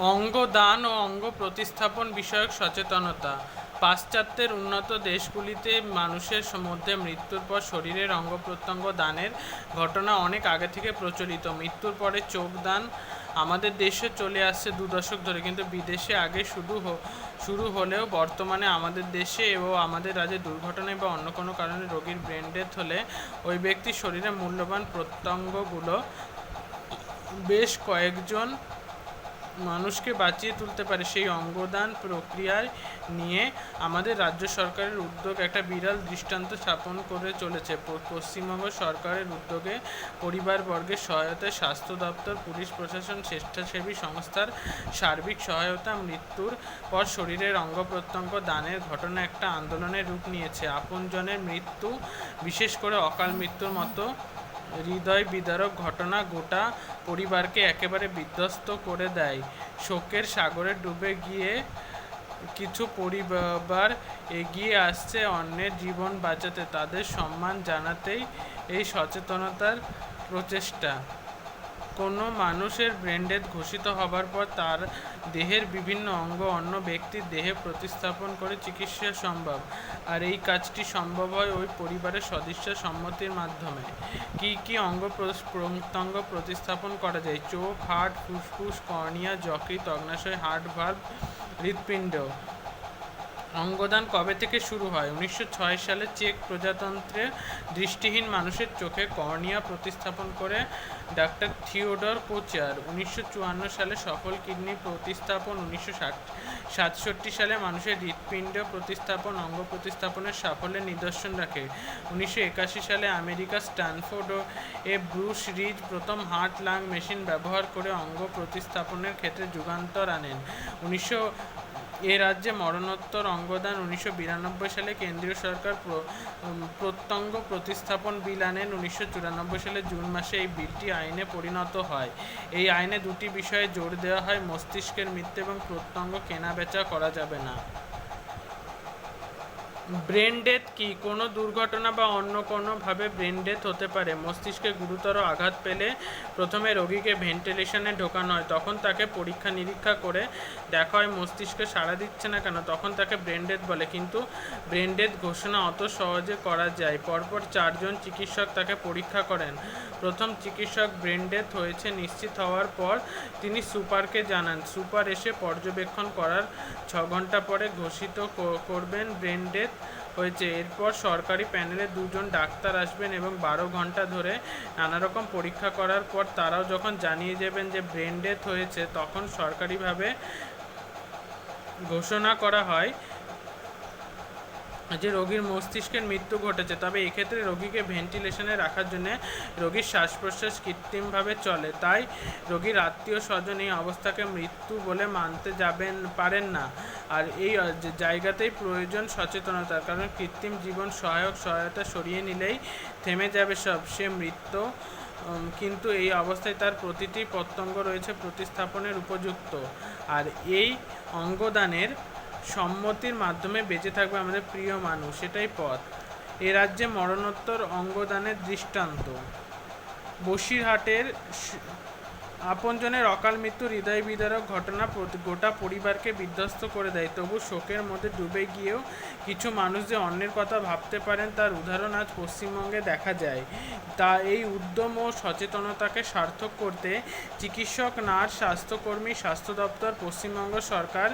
অঙ্গদান ও অঙ্গ প্রতিস্থাপন বিষয়ক সচেতনতা। পাশ্চাত্যের উন্নত দেশগুলিতে মানুষের মধ্যে মৃত্যুর পর শরীরের অঙ্গ প্রত্যঙ্গ দানের ঘটনা অনেক আগে থেকে প্রচলিত। মৃত্যুর পরে চোখ দান আমাদের দেশে চলে আসছে 2 দশক ধরে, কিন্তু বিদেশে আগে শুরু হলেও বর্তমানে আমাদের দেশে এবং আমাদের রাজ্যে দুর্ঘটনায় বা অন্য কোনো কারণে রোগীর ব্রেন ডেথ হলে ওই ব্যক্তির শরীরে মূল্যবান প্রত্যঙ্গগুলো বেশ কয়েকজন মানুষকে বাঁচিয়ে তুলতে পারে। সেই অঙ্গদান প্রক্রিয়ায় নিয়ে আমাদের রাজ্য সরকারের উদ্যোগ একটা বিরল দৃষ্টান্ত স্থাপন করে চলেছে। পশ্চিমবঙ্গ সরকারের উদ্যোগে পরিবারবর্গের সহায়তায় স্বাস্থ্য দপ্তর, পুলিশ প্রশাসন, স্বেচ্ছাসেবী সংস্থার সার্বিক সহায়তা মৃত্যুর পর শরীরের অঙ্গ প্রত্যঙ্গ দানের ঘটনা একটা আন্দোলনের রূপ নিয়েছে। আপনজনের মৃত্যু, বিশেষ করে অকাল মৃত্যুর মতো হৃদয় বিদারক ঘটনা গোটা পরিবারকে একেবারে বিধ্বস্ত করে দেয়। শোকের সাগরে ডুবে গিয়ে কিছু পরিবার এগিয়ে আসছে অন্যের জীবন বাঁচাতে। তাদের সম্মান জানাতেই এই সচেতনতার প্রচেষ্টা। কোনো মানুষের ব্রেন ডেথ ঘোষিত হবার পর তার দেহের বিভিন্ন অঙ্গ অন্য ব্যক্তির দেহে প্রতিস্থাপন করে চিকিৎসা সম্ভব। আর এই কাজটি সম্ভব হয় ওই পরিবারের সদস্যের সম্মতির মাধ্যমে। কি অঙ্গ প্রত্যঙ্গ প্রতিস্থাপন করা যায়? চোখ, হার্ট, ফুসফুস, কর্নিয়া, যকৃৎ, অগ্নাশয়, হার্ট ভালভ, হৃৎপিণ্ড। অঙ্গদান কবে থেকে শুরু হয়? 1906 সালে চেক প্রজাতন্ত্রে দৃষ্টিহীন মানুষের চোখে কর্নিয়া প্রতিস্থাপন করে ডাক্তার থিওডর কোচার। 1954 সালে সফল কিডনি প্রতিস্থাপন। 1967 সালে মানুষের হৃৎপিণ্ড প্রতিস্থাপন অঙ্গ প্রতিস্থাপনের সাফল্যের নিদর্শন রাখে। 1981 সালে আমেরিকা স্ট্যানফোর্ড এ ব্রুস রিজ প্রথম হার্ট লাং মেশিন ব্যবহার করে অঙ্গ প্রতিস্থাপনের ক্ষেত্রে যুগান্তর আনেন। এ রাজ্যে মরণোত্তর অঙ্গদান। 1992 সালে কেন্দ্রীয় সরকার প্রত্যঙ্গ প্রতিস্থাপন বিল আনেন। 1994 সালে জুন মাসে এই বিলটি আইনে পরিণত হয়। এই আইনে 2টি বিষয়ে জোর দেওয়া হয়: মস্তিষ্কের মৃত্যু এবং প্রত্যঙ্গ কেনাবেচা করা যাবে না। ব্রেন ডেথ কি? কোনো দুর্ঘটনা বা অন্য কোনোভাবে ব্রেন ডেথ হতে পারে। মস্তিষ্কে গুরুতর আঘাত পেলে প্রথমে রোগীকে ভেন্টিলেশনে ঢোকানো হয়। তখন তাকে পরীক্ষা নিরীক্ষা করে দেখা হয় মস্তিষ্কে সাড়া দিচ্ছে না কেন, তখন তাকে ব্রেন ডেথ বলে। কিন্তু ব্রেন ডেথ ঘোষণা অত সহজে করা যায়। পরপর 4 জন চিকিৎসক তাকে পরীক্ষা করেন। প্রথম চিকিৎসক ব্রেন ডেথ হয়েছে নিশ্চিত হওয়ার পর তিনি সুপারকে জানান। সুপার এসে পর্যবেক্ষণ করার 6 ঘন্টা পরে ঘোষিত করবেন ব্রেন ডেথ হয়েছে। এরপর সরকারি প্যানেলে 2 জন ডাক্তার আসবেন এবং 12 ঘন্টা ধরে নানারকম পরীক্ষা করার পর তারাও যখন জানিয়ে যাবেন যে ব্রেন ডেথ হয়েছে, তখন সরকারিভাবে ঘোষণা করা হয় যে রোগীর মস্তিষ্কের মৃত্যু ঘটেছে। তবে এক্ষেত্রে রোগীকে ভেন্টিলেশনে রাখার জন্য রোগীর শ্বাস প্রশ্বাস কৃত্রিমভাবে চলে, তাই রোগীর আত্মীয় স্বজন এই অবস্থাকে মৃত্যু বলে মানতে পারেন না। আর এই জায়গাতেই প্রয়োজন সচেতনতার, কারণ কৃত্রিম জীবন সহায়তা সরিয়ে নিলেই থেমে যাবে সব, সে মৃত্যু। কিন্তু এই অবস্থায় তার প্রতিটি প্রত্যঙ্গ রয়েছে প্রতিস্থাপনের উপযুক্ত। আর এই অঙ্গদানের সম্মতির মাধ্যমে বেঁচে থাকবে আমাদের প্রিয় মানুষ, এটাই পথ। এ রাজ্যে মরণোত্তর অঙ্গদানের দৃষ্টান্ত। বসিরহাটের আপনজনের অকাল মৃত্যু হৃদয় বিদারক ঘটনা গোটা পরিবারকে বিধ্বস্ত করে দেয়। তবু শোকের মধ্যে ডুবে গিয়েও কিছু মানুষ যে অন্যের কথা ভাবতে পারেন তার উদাহরণ আজ পশ্চিমবঙ্গে দেখা যায়। তা এই উদ্যম ও সচেতনতাকে সার্থক করতে চিকিৎসক, নার্স, স্বাস্থ্যকর্মী, স্বাস্থ্য দপ্তর, পশ্চিমবঙ্গ সরকার,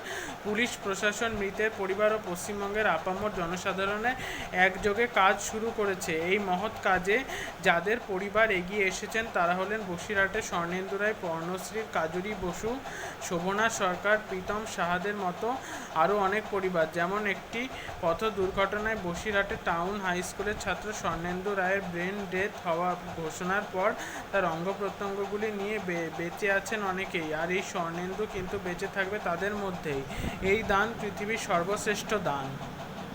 পুলিশ প্রশাসন, মৃতের পরিবার ও পশ্চিমবঙ্গের আপামর জনসাধারণে একযোগে কাজ শুরু করেছে। এই মহৎ কাজে যাদের পরিবার এগিয়ে এসেছেন তারা হলেন বসিরহাটের স্বর্ণেন্দু রায়, পর্ণশ্রীর কাজুরি বসু, শোভনা সরকার, প্রীতম সাহাদের মতো আরও অনেক পরিবার। যেমন একটি পথ দুর্ঘটনায় বসিরহাটে টাউন হাই স্কুলের ছাত্র স্বর্ণেন্দু রায়ের ব্রেন ডেথ হওয়া ঘোষণার পর তার অঙ্গ প্রত্যঙ্গগুলি নিয়ে বেঁচে আছেন অনেকেই। আর এই স্বর্ণেন্দু কিন্তু বেঁচে থাকবে তাদের মধ্যেই। এই দান পৃথিবীর সর্বশ্রেষ্ঠ দান।